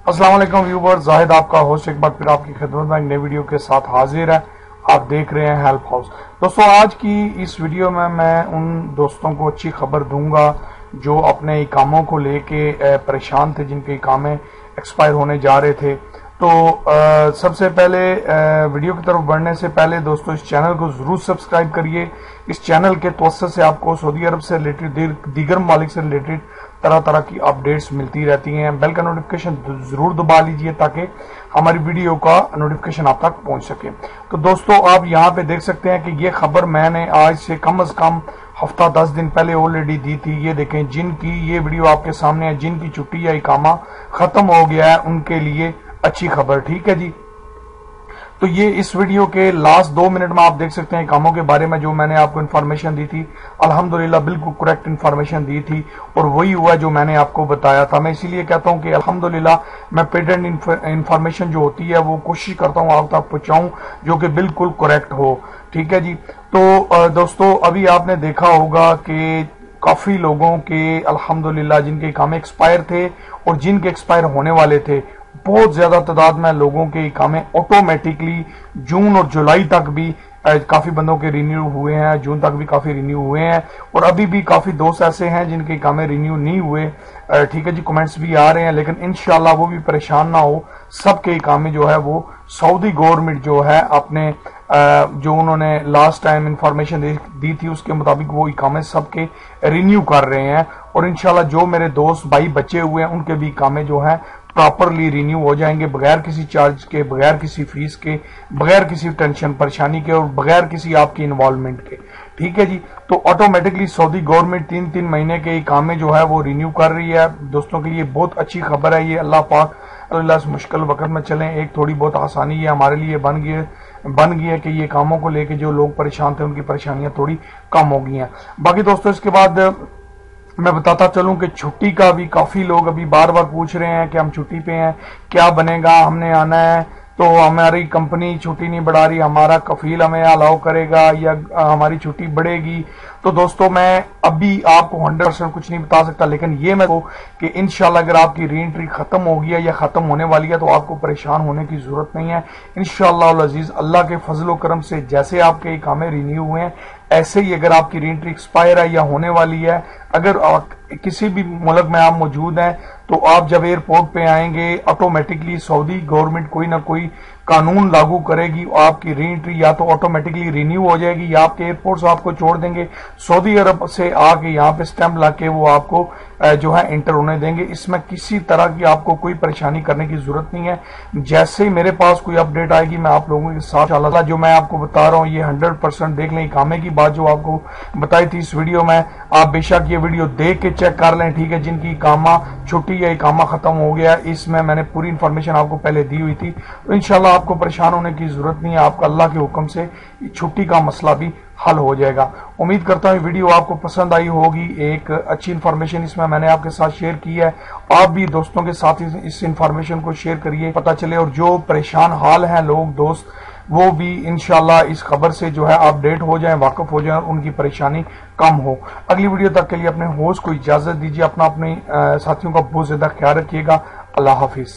अस्सलाम वालेकुम व्यूवर, जाहिद आपका होस्ट एक बार फिर आपकी खिदमत में एक नई वीडियो के साथ हाजिर है। आप देख रहे हैं हेल्प हाउस। दोस्तों, आज की इस वीडियो में मैं उन दोस्तों को अच्छी खबर दूंगा जो अपने इकामों को लेके परेशान थे, जिनके इकामे एक्सपायर होने जा रहे थे। तो सबसे पहले वीडियो की तरफ बढ़ने से पहले दोस्तों, इस चैनल को जरूर सब्सक्राइब करिए। इस चैनल के तवज्जुह से आपको सऊदी अरब से रिलेटेड, दीगर ममालिक से रिलेटेड तरह तरह की अपडेट्स मिलती रहती हैं। बेल का नोटिफिकेशन जरूर दबा लीजिए ताकि हमारी वीडियो का नोटिफिकेशन आप तक पहुंच सके। तो दोस्तों, आप यहाँ पे देख सकते हैं कि ये खबर मैंने आज से कम हफ्ता 10 दिन पहले ऑलरेडी दी थी। ये देखें, जिनकी ये वीडियो आपके सामने है, जिनकी छुट्टी या इकामा खत्म हो गया है, उनके लिए अच्छी खबर। ठीक है जी। तो ये इस वीडियो के लास्ट 2 मिनट में आप देख सकते हैं कामों के बारे में जो मैंने आपको इन्फॉर्मेशन दी थी। अल्हम्दुलिल्लाह बिल्कुल करेक्ट इन्फॉर्मेशन दी थी और वही हुआ जो मैंने आपको बताया था। मैं इसीलिए कहता हूं कि अल्हम्दुलिल्लाह मैं पेटेंट इन्फॉर्मेशन जो होती है वो कोशिश करता हूं आप तक पहुंचाऊं जो कि बिल्कुल करेक्ट हो। ठीक है जी। तो दोस्तों, अभी आपने देखा होगा कि काफी लोगों के अल्हम्दुलिल्लाह जिनके इकामे एक्सपायर थे और जिनके एक्सपायर होने वाले थे, बहुत ज्यादा तादाद में लोगों के इकामे ऑटोमेटिकली जून और जुलाई तक भी काफी बंदों के रिन्यू हुए हैं, जून तक भी काफी रिन्यू हुए हैं और अभी भी काफी दोस्त ऐसे हैं जिनके इकामे रिन्यू नहीं हुए। ठीक है जी, कमेंट्स भी आ रहे हैं, लेकिन इंशाल्लाह वो भी परेशान ना हो। सबके इकामे जो है वो सऊदी गवर्नमेंट जो है अपने जो उन्होंने लास्ट टाइम इंफॉर्मेशन दी थी उसके मुताबिक वो इकामे सबके रिन्यू कर रहे हैं और इंशाल्लाह जो मेरे दोस्त भाई बचे हुए हैं उनके भी इकामे जो है प्रॉपरली रिन्यू हो जाएंगे, बगैर किसी चार्ज के, बगैर किसी फीस के, बगैर किसी टेंशन परेशानी के और बगैर किसी आपकी इन्वॉल्वमेंट के। ठीक है जी। तो ऑटोमेटिकली सऊदी गवर्नमेंट 3-3 महीने के इकामे जो है वो रिन्यू कर रही है। दोस्तों के लिए बहुत अच्छी खबर है ये। अल्लाह पाक अल्लाह इस मुश्किल वक्त में चलें, एक थोड़ी बहुत आसानी ये हमारे लिए बन गई है कि ये कामों को लेके जो लोग परेशान थे उनकी परेशानियां थोड़ी कम हो गई हैं। बाकी दोस्तों, इसके बाद मैं बताता चलूं कि छुट्टी का भी काफी लोग अभी बार बार पूछ रहे हैं कि हम छुट्टी पे हैं, क्या बनेगा, हमने आना है तो हमारी कंपनी छुट्टी नहीं बढ़ा रही, हमारा कफील हमें अलाउ करेगा या हमारी छुट्टी बढ़ेगी। तो दोस्तों, मैं अभी आपको 100% कुछ नहीं बता सकता, लेकिन ये मैं कि इंशाल्लाह अगर आपकी री एंट्री खत्म हो गई है या खत्म होने वाली है तो आपको परेशान होने की जरूरत नहीं है। इंशाल्लाह अजीज, अल्लाह के फजलो करम से जैसे आपके इकामे रिन्यू हुए हैं ऐसे ही अगर आपकी री एंट्री एक्सपायर है या होने वाली है, अगर किसी भी मुल्क में आप मौजूद हैं तो आप जब एयरपोर्ट पे आएंगे ऑटोमेटिकली सऊदी गवर्नमेंट कोई ना कोई कानून लागू करेगी, आपकी री एंट्री या तो ऑटोमेटिकली रिन्यू हो जाएगी या आपके एयरपोर्ट से आपको छोड़ देंगे, सऊदी अरब से आके यहाँ पे स्टैंप लाके वो आपको जो है इंटर होने देंगे। इसमें किसी तरह की आपको कोई परेशानी करने की जरूरत नहीं है। जैसे ही मेरे पास कोई अपडेट आएगी मैं आप लोगों के साथ इंशाअल्लाह जो मैं आपको बता रहा हूँ ये 100% देख लें। इकामे की बात जो आपको बताई थी इस वीडियो में, आप बेशक ये वीडियो देख के चेक कर लें। ठीक है, जिनकी इकामा छुट्टी या इकामा खत्म हो गया, इसमें मैंने पूरी इंफॉर्मेशन आपको पहले दी हुई थी। तो इंशाल्लाह आपको परेशान होने की जरूरत नहीं है, आपका अल्लाह के हुक्म से छुट्टी का मसला भी हल हो जाएगा। उम्मीद करता हूँ वीडियो आपको पसंद आई होगी। एक अच्छी इंफॉर्मेशन इसमें मैंने आपके साथ शेयर की है। आप भी दोस्तों के साथ इस इंफॉर्मेशन को शेयर करिए, पता चले और जो परेशान हाल हैं लोग दोस्त वो भी इंशाल्लाह इस खबर से जो है अपडेट हो जाएं, वाकिफ हो जाएं और उनकी परेशानी कम हो। अगली वीडियो तक के लिए अपने होस्ट को इजाजत दीजिए। अपने साथियों का बहुत ज्यादा ख्याल रखिएगा। अल्लाह हाफिज।